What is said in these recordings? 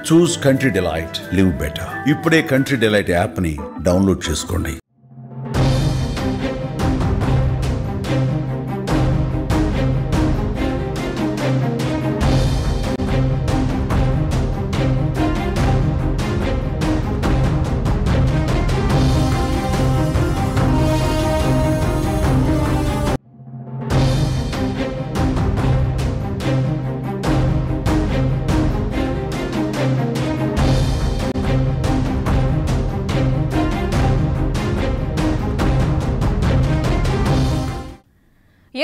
చూస్ country delight, live better. ఇప్పుడే country delight యాప్ని download చేసుకోండి.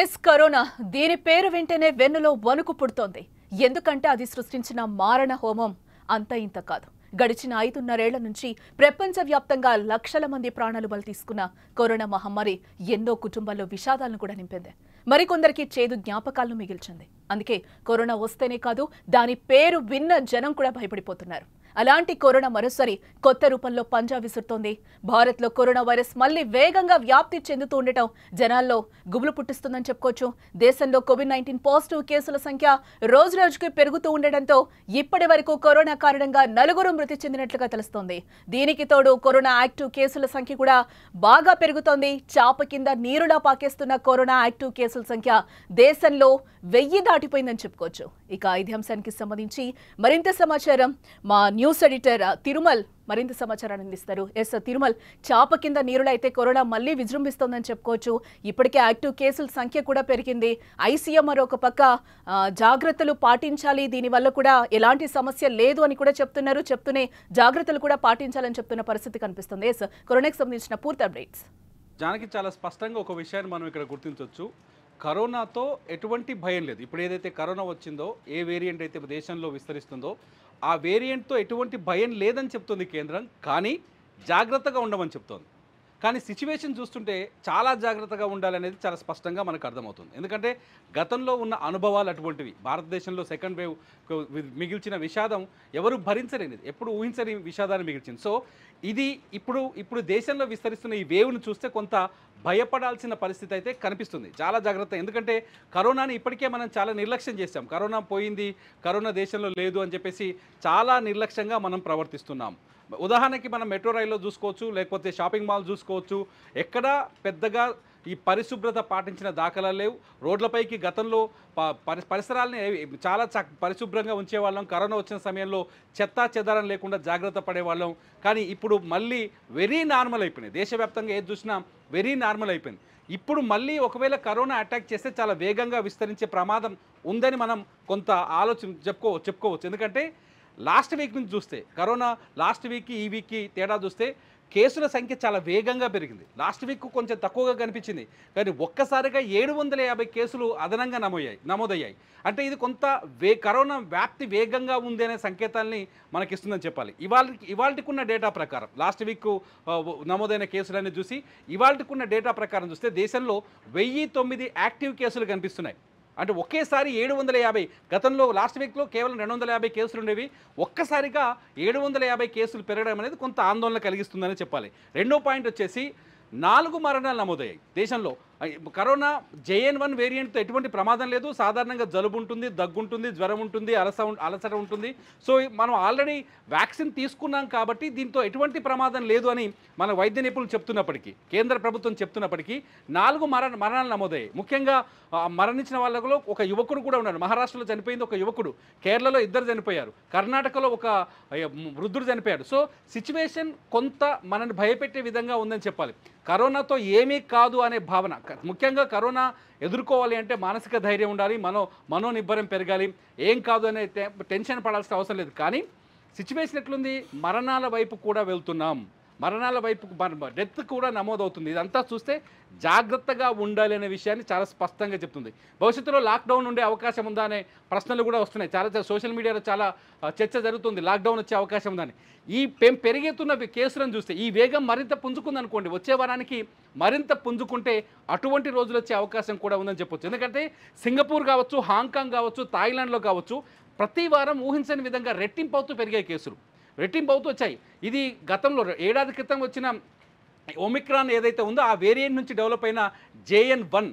ఎస్ కరోనా దీని పేరు వింటేనే వెన్నులో వణుకు పుడుతోంది. ఎందుకంటే అది సృష్టించిన మారణ హోమం అంత ఇంత కాదు. గడిచిన 5.5 నుంచి ప్రపంచవ్యాప్తంగా లక్షల మంది ప్రాణాలు బలి తీసుకున్న కరోనా మహమ్మారి ఎన్నో కుటుంబాల్లో విషాదాలను కూడా నింపింది. మరికొందరికి చేదు జ్ఞాపకాలను మిగిల్చింది. అందుకే కరోనా వస్తేనే కాదు, దాని పేరు విన్న జనం కూడా భయపడిపోతున్నారు. అలాంటి కరోనా మరోసారి కొత్త రూపంలో పంజా విసురుతోంది. భారత్లో కరోనా వైరస్ మళ్లీ వేగంగా వ్యాప్తి చెందుతూ ఉండటం జనాల్లో గుబులు పుట్టిస్తుందని చెప్పుకోవచ్చు. దేశంలో కోవిడ్-19 పాజిటివ్ కేసుల సంఖ్య రోజురోజుకి పెరుగుతూ ఉండటంతో ఇప్పటి వరకు కరోనా కారణంగా 4 మృతి చెందినట్లుగా తెలుస్తోంది. దీనికి తోడు కరోనా యాక్టివ్ కేసుల సంఖ్య కూడా బాగా పెరుగుతోంది. చాప కింద నీరులా పాకేస్తున్న కరోనా యాక్టివ్ కేసుల సంఖ్య దేశంలో 1000 దాటిపోయిందని చెప్పుకోవచ్చు. ఇక ఇదే అంశానికి సంబంధించి మరింత సమాచారం మా న్యూస్ ఎడిటర్ తిరుమల్ మరింత సమాచారాన్ని అందిస్తారు. ఎస్ తిరుమల్, చాప కింద నీరులో అయితే కరోనా మళ్లీ విజృంభిస్తోందని చెప్పుకోవచ్చు. ఇప్పటికే యాక్టివ్ కేసుల సంఖ్య కూడా పెరిగింది. ఐసీఎం మరొక పక్క జాగ్రత్తలు పాటించాలి, దీనివల్ల కూడా ఎలాంటి సమస్య లేదు అని కూడా చెప్తూనే జాగ్రత్తలు కూడా పాటించాలని చెప్తున్న పరిస్థితి కనిపిస్తుంది. ఎస్ కరోనాకి సంబంధించిన పూర్తి అప్డేట్స్. జానకి, చాలా స్పష్టంగా ఒక విషయాన్ని మనం ఇక్కడ గుర్తించవచ్చు. కరోనాతో ఎటువంటి భయం లేదు. ఇప్పుడు ఏదైతే కరోనా వచ్చిందో, ఏ వేరియంట్ అయితే దేశంలో విస్తరిస్తుందో ఆ వేరియంట్తో ఎటువంటి భయం లేదని చెప్తుంది కేంద్రం. కానీ జాగ్రత్తగా ఉండమని చెప్తోంది. కానీ సిచ్యువేషన్ చూస్తుంటే చాలా జాగ్రత్తగా ఉండాలనేది చాలా స్పష్టంగా మనకు అర్థమవుతుంది. ఎందుకంటే గతంలో ఉన్న అనుభవాలు అటువంటివి. భారతదేశంలో సెకండ్ వేవ్ మిగిల్చిన విషాదం ఎవరు భరించలేనిది, ఎప్పుడు ఊహించని విషాదాన్ని మిగిల్చింది. సో ఇది ఇప్పుడు దేశంలో విస్తరిస్తున్న ఈ వేవ్ను చూస్తే కొంత భయపడాల్సిన పరిస్థితి అయితే కనిపిస్తుంది. చాలా జాగ్రత్త. ఎందుకంటే కరోనాని ఇప్పటికే మనం చాలా నిర్లక్ష్యం చేస్తాం. కరోనా పోయింది, కరోనా దేశంలో లేదు అని చెప్పేసి చాలా నిర్లక్ష్యంగా మనం ప్రవర్తిస్తున్నాం. ఉదాహరణకి మనం మెట్రో రైల్లో చూసుకోవచ్చు, లేకపోతే షాపింగ్ మాల్ చూసుకోవచ్చు. ఎక్కడా పెద్దగా ఈ పరిశుభ్రత పాటించిన దాఖలాలు లేవు. రోడ్లపైకి గతంలో పరిసరాలని చాలా పరిశుభ్రంగా ఉంచేవాళ్ళం. కరోనా వచ్చిన సమయంలో చెత్తా చెదారం లేకుండా జాగ్రత్త పడేవాళ్ళం. కానీ ఇప్పుడు మళ్ళీ వెరీ నార్మల్ అయిపోయింది. దేశవ్యాప్తంగా ఏది చూసినా వెరీ నార్మల్ అయిపోయింది. ఇప్పుడు మళ్ళీ ఒకవేళ కరోనా అటాక్ చేస్తే చాలా వేగంగా విస్తరించే ప్రమాదం ఉందని మనం కొంత చెప్పుకోవచ్చు. ఎందుకంటే లాస్ట్ వీక్ నుంచి చూస్తే, కరోనా లాస్ట్ వీక్కి ఈ వీక్కి తేడా చూస్తే కేసుల సంఖ్య చాలా వేగంగా పెరిగింది. లాస్ట్ వీక్ కొంచెం తక్కువగా కనిపించింది, కానీ ఒక్కసారిగా 750 కేసులు అదనంగా నమోదయ్యాయి. అంటే ఇది కొంత కరోనా వ్యాప్తి వేగంగా ఉంది అనే సంకేతాలని మనకిస్తుందని చెప్పాలి. ఇవాళకున్న డేటా ప్రకారం, లాస్ట్ వీక్ నమోదైన కేసులన్నీ చూసి ఇవాళకున్న డేటా ప్రకారం చూస్తే దేశంలో 1009 యాక్టివ్ కేసులు కనిపిస్తున్నాయి. అంటే ఒకేసారి 750. గతంలో లాస్ట్ వీక్లో కేవలం 250 కేసులు ఉండేవి. ఒక్కసారిగా 750 కేసులు పెరగడం అనేది కొంత ఆందోళన కలిగిస్తుందని చెప్పాలి. రెండో పాయింట్ వచ్చేసి 4 మరణాలు నమోదయ్యాయి దేశంలో. కరోనా JN1 వేరియంట్తో ఎటువంటి ప్రమాదం లేదు. సాధారణంగా జలుబు ఉంటుంది, దగ్గుంటుంది, జ్వరం ఉంటుంది, అలసట ఉంటుంది. సో మనం ఆల్రెడీ వ్యాక్సిన్ తీసుకున్నాం కాబట్టి దీంతో ఎటువంటి ప్రమాదం లేదు అని మన వైద్య నిపుణులు చెప్తున్నప్పటికీ, కేంద్ర ప్రభుత్వం చెప్తున్నప్పటికీ 4 మరణాలు నమోదయ్యాయి. ముఖ్యంగా మరణించిన వాళ్ళలో ఒక యువకుడు కూడా ఉన్నాడు. మహారాష్ట్రలో చనిపోయింది ఒక యువకుడు, కేరళలో 2 చనిపోయారు, కర్ణాటకలో ఒక వృద్ధుడు చనిపోయాడు. సో సిచ్యువేషన్ కొంత మనల్ని భయపెట్టే విధంగా ఉందని చెప్పాలి. కరోనాతో ఏమీ కాదు అనే భావన, ముఖ్యంగా కరోనా ఎదుర్కోవాలి అంటే మానసిక ధైర్యం ఉండాలి, మనోనిబ్బరం పెరగాలి. ఏం కాదు అనే టెన్షన్ పడాల్సిన అవసరం లేదు. కానీ సిచ్యువేషన్ ఎట్లుంది, మరణాల వైపు కూడా వెళ్తున్నాం. మరణాల వైపు డెత్ కూడా నమోదవుతుంది. ఇదంతా చూస్తే జాగ్రత్తగా ఉండాలి అనే విషయాన్ని చాలా స్పష్టంగా చెప్తుంది. భవిష్యత్తులో లాక్డౌన్ ఉండే అవకాశం ఉందా అనే ప్రశ్నలు కూడా వస్తున్నాయి. చాలా సోషల్ మీడియాలో చాలా చర్చ జరుగుతుంది, లాక్డౌన్ వచ్చే అవకాశం ఉందని. ఈ పెరిగెత్తున్న కేసులను చూస్తే ఈ వేగం మరింత పుంజుకుందనుకోండి, వచ్చే వారానికి మరింత పుంజుకుంటే అటువంటి రోజులు వచ్చే అవకాశం కూడా ఉందని చెప్పొచ్చు. ఎందుకంటే సింగపూర్ కావచ్చు, హాంకాంగ్ కావచ్చు, థాయిలాండ్లో కావచ్చు, ప్రతి వారం ఊహించని విధంగా రెట్టింపు అవుతూ పెరిగే కేసులు రెట్టింపు అవుతూ వచ్చాయి. ఇది గతంలో ఏడాది క్రితం వచ్చిన ఒమిక్రాన్ ఏదైతే ఉందో ఆ వేరియంట్ నుంచి డెవలప్ అయిన JN1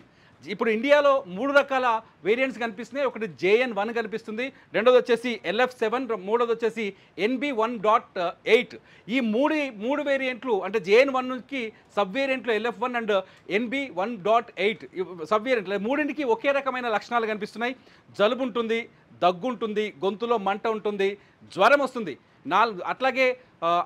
ఇప్పుడు ఇండియాలో 3 రకాల వేరియంట్స్ కనిపిస్తున్నాయి. ఒకటి JN1 కనిపిస్తుంది, రెండోది వచ్చేసి LF7, మూడోది వచ్చేసి NB1.8. ఈ మూడు వేరియంట్లు అంటే JN1కి సబ్ వేరియంట్లు LF1 అండ్ NB1.8 సబ్ వేరియంట్లు మూడింటికి ఒకే రకమైన లక్షణాలు కనిపిస్తున్నాయి. జలుబు ఉంటుంది, దగ్గు ఉంటుంది, గొంతులో మంట ఉంటుంది, జ్వరం వస్తుంది, అట్లాగే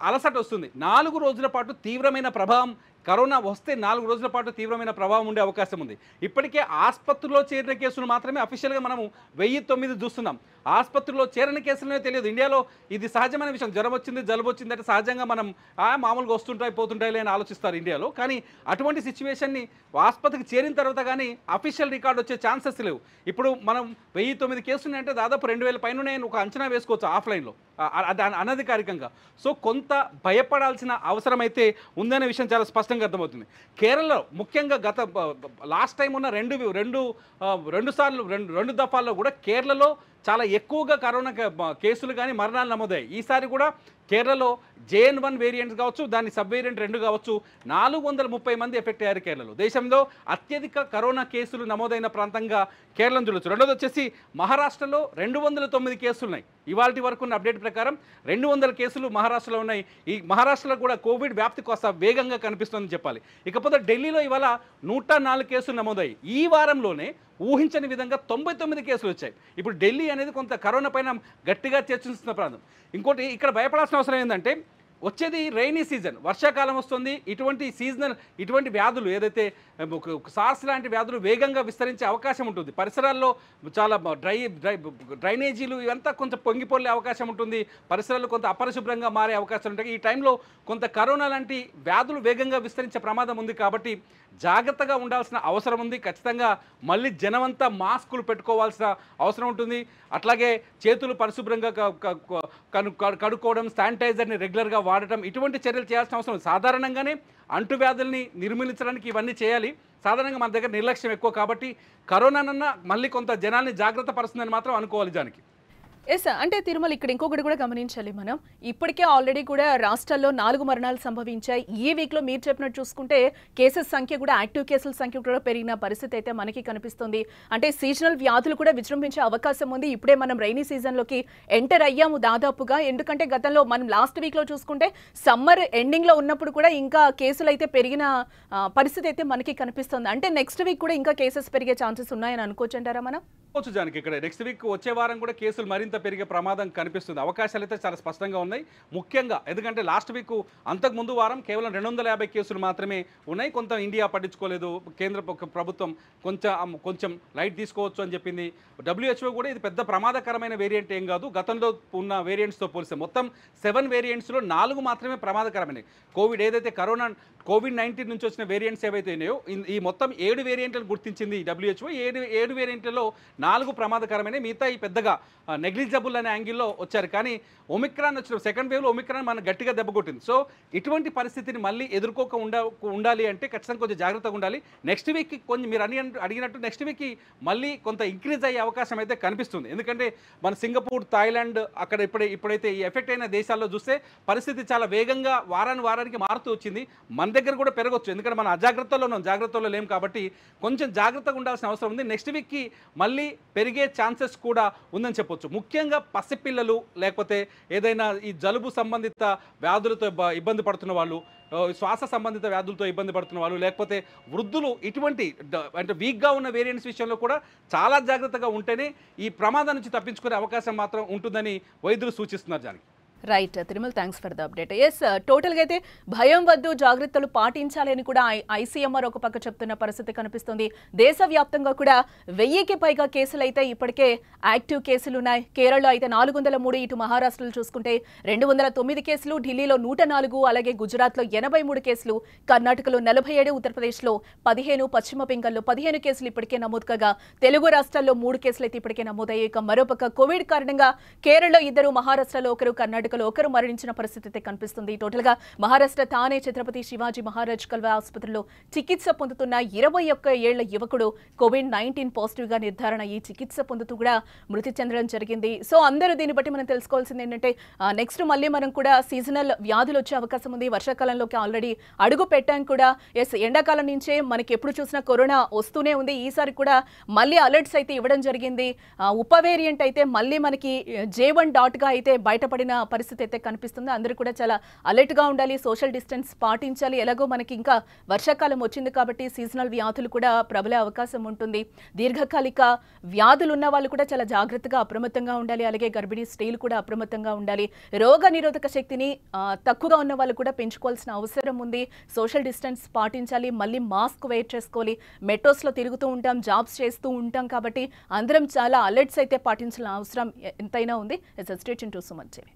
అలసట వస్తుంది. 4 రోజుల పాటు తీవ్రమైన ప్రభావం కరోనా వస్తే 4 రోజుల పాటు తీవ్రమైన ప్రభావం ఉండే అవకాశం ఉంది. ఇప్పటికే ఆసుపత్రిలో చేరిన కేసులు మాత్రమే అఫీషియల్గా మనము 1009 చూస్తున్నాం. ఆసుపత్రిలో చేరిన కేసులనే తెలియదు. ఇండియాలో ఇది సహజమైన విషయం. జ్వరం వచ్చింది, జలుబు వచ్చింది అంటే సహజంగా మనం మామూలుగా వస్తుంటాయి పోతుంటాయి అని ఆలోచిస్తారు ఇండియాలో. కానీ అటువంటి సిచ్యువేషన్ని ఆసుపత్రికి చేరిన తర్వాత కానీ అఫీషియల్ రికార్డు వచ్చే ఛాన్సెస్ లేవు. ఇప్పుడు మనం 1009 కేసులు ఉన్నాయంటే దాదాపు 2000 పైన నేను ఒక అంచనా వేసుకోవచ్చు ఆఫ్లైన్లో అనధికారికంగా. సో కొంత భయపడాల్సిన అవసరం అయితే ఉందనే విషయం చాలా స్పష్టంగా అర్థమవుతుంది. కేరళలో ముఖ్యంగా లాస్ట్ టైం ఉన్న రెండు దఫాల్లో కూడా కేరళలో చాలా ఎక్కువగా కరోనా కేసులు కానీ మరణాలు నమోదయ్యాయి. ఈసారి కూడా కేరళలో JN1 వేరియంట్స్ కావచ్చు, దాని సబ్ వేరియంట్ 2 కావచ్చు, 430 మంది ఎఫెక్ట్ అయ్యారు కేరళలో. దేశంలో అత్యధిక కరోనా కేసులు నమోదైన ప్రాంతంగా కేరళను చూడొచ్చు. రెండోది వచ్చేసి మహారాష్ట్రలో 209 కేసులు ఉన్నాయి. ఇవాళ వరకు ఉన్న అప్డేట్ ప్రకారం 200 కేసులు మహారాష్ట్రలో ఉన్నాయి. ఈ మహారాష్ట్రలో కూడా కోవిడ్ వ్యాప్తి కాస్త వేగంగా కనిపిస్తుందని చెప్పాలి. ఇకపోతే ఢిల్లీలో ఇవాళ 104 కేసులు నమోదయ్యాయి. ఈ వారంలోనే ఊహించని విధంగా 99 కేసులు వచ్చాయి. ఇప్పుడు ఢిల్లీ అనేది కొంత కరోనా పైన గట్టిగా చర్చిస్తున్న ప్రాంతం. ఇంకోటి ఇక్కడ భయపడాల్సిన అవసరం ఏంటంటే వచ్చేది రైనీ సీజన్, వర్షాకాలం వస్తుంది. ఇటువంటి వ్యాధులు ఏదైతే సార్స్ లాంటి వ్యాధులు వేగంగా విస్తరించే అవకాశం ఉంటుంది. పరిసరాల్లో చాలా డ్రైనేజీలు ఇవంతా కొంచెం పొంగిపోలే అవకాశం ఉంటుంది. పరిసరాలు కొంత అపరిశుభ్రంగా మారే అవకాశం ఉంటాయి. ఈ టైంలో కొంత కరోనా లాంటి వ్యాధులు వేగంగా విస్తరించే ప్రమాదం ఉంది. కాబట్టి జాగ్రత్తగా ఉండాల్సిన అవసరం ఉంది. ఖచ్చితంగా మళ్ళీ జనమంతా మాస్కులు పెట్టుకోవాల్సిన అవసరం ఉంటుంది. అట్లాగే చేతులు పరిశుభ్రంగా కడుక్కోవడం, శానిటైజర్ని రెగ్యులర్గా వాడటం, ఇటువంటి చర్యలు చేయాల్సిన అవసరం ఉంది. సాధారణంగానే అంటువ్యాధుల్ని నిర్మూలించడానికి ఇవన్నీ చేయాలి. సాధారణంగా మన దగ్గర నిర్లక్ష్యం ఎక్కువ కాబట్టి కరోనానన్నా మళ్ళీ కొంత జనాల్ని జాగ్రత్త పరుస్తుందని మాత్రం అనుకోవాలి జానికి. ఎస్, అంటే తిరుమల ఇక్కడ ఇంకొకటి కూడా గమనించాలి మనం. ఇప్పటికే ఆల్రెడీ కూడా రాష్ట్రాల్లో 4 మరణాలు సంభవించాయి. ఈ వీక్లో మీరు చెప్పినట్టు చూసుకుంటే కేసెస్ సంఖ్య కూడా, యాక్టివ్ కేసుల సంఖ్య కూడా పెరిగిన పరిస్థితి అయితే మనకి కనిపిస్తుంది. అంటే సీజనల్ వ్యాధులు కూడా విజృంభించే అవకాశం ఉంది. ఇప్పుడే మనం రైనీ సీజన్లోకి ఎంటర్ అయ్యాము దాదాపుగా. ఎందుకంటే గతంలో మనం లాస్ట్ వీక్లో చూసుకుంటే సమ్మర్ ఎండింగ్లో ఉన్నప్పుడు కూడా ఇంకా కేసులు అయితే పెరిగిన పరిస్థితి అయితే మనకి కనిపిస్తుంది. అంటే నెక్స్ట్ వీక్ కూడా ఇంకా కేసెస్ పెరిగే ఛాన్సెస్ ఉన్నాయని అనుకోవచ్చు అంటారా మనం? జానికి ఇక్కడ నెక్స్ట్ వీక్ వచ్చే వారం కూడా కేసులు మరింత పెరిగే ప్రమాదం కనిపిస్తుంది. అవకాశాలు అయితే చాలా స్పష్టంగా ఉన్నాయి. ముఖ్యంగా ఎందుకంటే లాస్ట్ వీక్ అంతకు ముందు వారం కేవలం 250 కేసులు మాత్రమే ఉన్నాయి. కొంత ఇండియా పట్టించుకోలేదు. కేంద్ర ప్రభుత్వం కొంచెం లైట్ తీసుకోవచ్చు అని చెప్పింది. WHO కూడా ఇది పెద్ద ప్రమాదకరమైన వేరియంట్ ఏం కాదు, గతంలో ఉన్న వేరియంట్స్తో పోలిస్తే మొత్తం 7 వేరియంట్స్లో 4 మాత్రమే ప్రమాదకరమైనవి. ఏదైతే COVID-19 నుంచి వచ్చిన వేరియంట్స్ ఏవైతే ఉన్నాయో ఈ మొత్తం 7 వేరియంట్లను గుర్తించింది WHO. 7 వేరియంట్లలో 4 ప్రమాదకరమైన, మిగతా ఈ పెద్దగా నెగ్లిజబుల్ అనే యాంగిల్లో వచ్చారు. కానీ ఒమిక్రాన్ వచ్చిన సెకండ్ వేవ్లో ఒమిక్రాన్ మనం గట్టిగా దెబ్బ కొట్టింది. సో ఇటువంటి పరిస్థితిని మళ్ళీ ఎదుర్కోక ఉండాలి అంటే ఖచ్చితంగా కొంచెం జాగ్రత్తగా ఉండాలి. నెక్స్ట్ వీక్కి కొంచెం మీరు అడిగినట్టు నెక్స్ట్ వీక్కి మళ్ళీ కొంత ఇంక్రీజ్ అయ్యే అవకాశం అయితే కనిపిస్తుంది. ఎందుకంటే మన సింగపూర్, థాయిలాండ్ అక్కడ ఇప్పుడైతే ఈ ఎఫెక్ట్ అయిన దేశాల్లో చూస్తే పరిస్థితి చాలా వేగంగా వారానికి మారుతూ వచ్చింది. మన దగ్గర కూడా పెరగవచ్చు. ఎందుకంటే మన అజాగ్రత్తలో ఉన్నాం, జాగ్రత్తలో లేం. కాబట్టి కొంచెం జాగ్రత్తగా ఉండాల్సిన అవసరం ఉంది. నెక్స్ట్ వీక్కి మళ్ళీ పెరిగే ఛాన్సెస్ కూడా ఉందని చెప్పొచ్చు. ముఖ్యంగా పసిపిల్లలు, లేకపోతే ఏదైనా ఈ జలుబు సంబంధిత వ్యాధులతో ఇబ్బంది పడుతున్న వాళ్ళు, శ్వాస సంబంధిత వ్యాధులతో ఇబ్బంది పడుతున్న వాళ్ళు, లేకపోతే వృద్ధులు, ఇటువంటి అంటే వీక్గా ఉన్న వేరియంట్స్ విషయంలో కూడా చాలా జాగ్రత్తగా ఉంటేనే ఈ ప్రమాదం నుంచి తప్పించుకునే అవకాశం మాత్రం ఉంటుందని వైద్యులు సూచిస్తున్నారు జానికి. Right Tirumala, thanks for the update. Yes, టోటల్గా అయితే భయం వద్దు, జాగ్రత్తలు పాటించాలి అని కూడా ICMR ఒక పక్క చెప్తున్న పరిస్థితి కనిపిస్తుంది. దేశవ్యాప్తంగా కూడా 1000కి పైగా కేసులు అయితే ఇప్పటికే యాక్టివ్ కేసులు ఉన్నాయి. కేరళలో అయితే 403, ఇటు మహారాష్ట్రలో చూసుకుంటే 209 కేసులు, ఢిల్లీలో 104, అలాగే గుజరాత్లో 83 కేసులు, కర్ణాటకలో 47, ఉత్తరప్రదేశ్లో 15, పశ్చిమ బెంగాల్లో 15 కేసులు ఇప్పటికే నమోదు కాగా తెలుగు రాష్ట్రాల్లో 3 కేసులు అయితే ఇప్పటికే నమోదయ్యాయి. ఇక మరోపక్క కోవిడ్ కారణంగా కేరళలో 2, మహారాష్ట్రలో 1, కర్ణాటక కర్ణాటకలో ఒకరు మరణించిన పరిస్థితి అయితే కనిపిస్తుంది. టోటల్గా మహారాష్ట్ర తానే ఛత్రపతి శివాజీ మహారాజ్ కల్వా ఆసుపత్రిలో చికిత్స పొందుతున్న 21 ఏళ్ల యువకుడు కోవిడ్-19 పాజిటివ్గా నిర్ధారణ అయ్యి చికిత్స పొందుతూ కూడా మృతి చెందడం జరిగింది. సో అందరూ దీన్ని బట్టి మనం తెలుసుకోవాల్సింది ఏంటంటే నెక్స్ట్ మళ్ళీ మనం కూడా సీజనల్ వ్యాధులు వచ్చే అవకాశం ఉంది. వర్షాకాలంలోకి ఆల్రెడీ అడుగు పెట్టాం కూడా. ఎస్, ఎండాకాలం నుంచే మనకి ఎప్పుడు చూసినా కరోనా వస్తూనే ఉంది. ఈసారి కూడా మళ్ళీ అలర్ట్స్ అయితే ఇవ్వడం జరిగింది. ఉప వేరియంట్ అయితే మళ్ళీ మనకి J1.గా అయితే బయటపడిన పరిస్థితి అయితే కనిపిస్తుంది. అందరూ కూడా చాలా అలర్ట్గా ఉండాలి, సోషల్ డిస్టెన్స్ పాటించాలి. ఎలాగో మనకి ఇంకా వర్షాకాలం వచ్చింది కాబట్టి సీజనల్ వ్యాధులు కూడా ప్రబలే అవకాశం ఉంటుంది. దీర్ఘకాలిక వ్యాధులు ఉన్న వాళ్ళు కూడా చాలా జాగ్రత్తగా అప్రమత్తంగా ఉండాలి. అలాగే గర్భిణీ స్త్రీలు కూడా అప్రమత్తంగా ఉండాలి. రోగ నిరోధక శక్తిని తక్కువగా ఉన్న వాళ్ళు కూడా పెంచుకోవాల్సిన అవసరం ఉంది. సోషల్ డిస్టెన్స్ పాటించాలి. మళ్ళీ మాస్క్ వేర్ చేసుకోవాలి. మెట్రోస్లో తిరుగుతూ ఉంటాం, జాబ్స్ చేస్తూ ఉంటాం కాబట్టి అందరం చాలా అలర్ట్స్ అయితే పాటించాల్సిన అవసరం ఎంతైనా ఉంది. Stay tuned to Suman TV.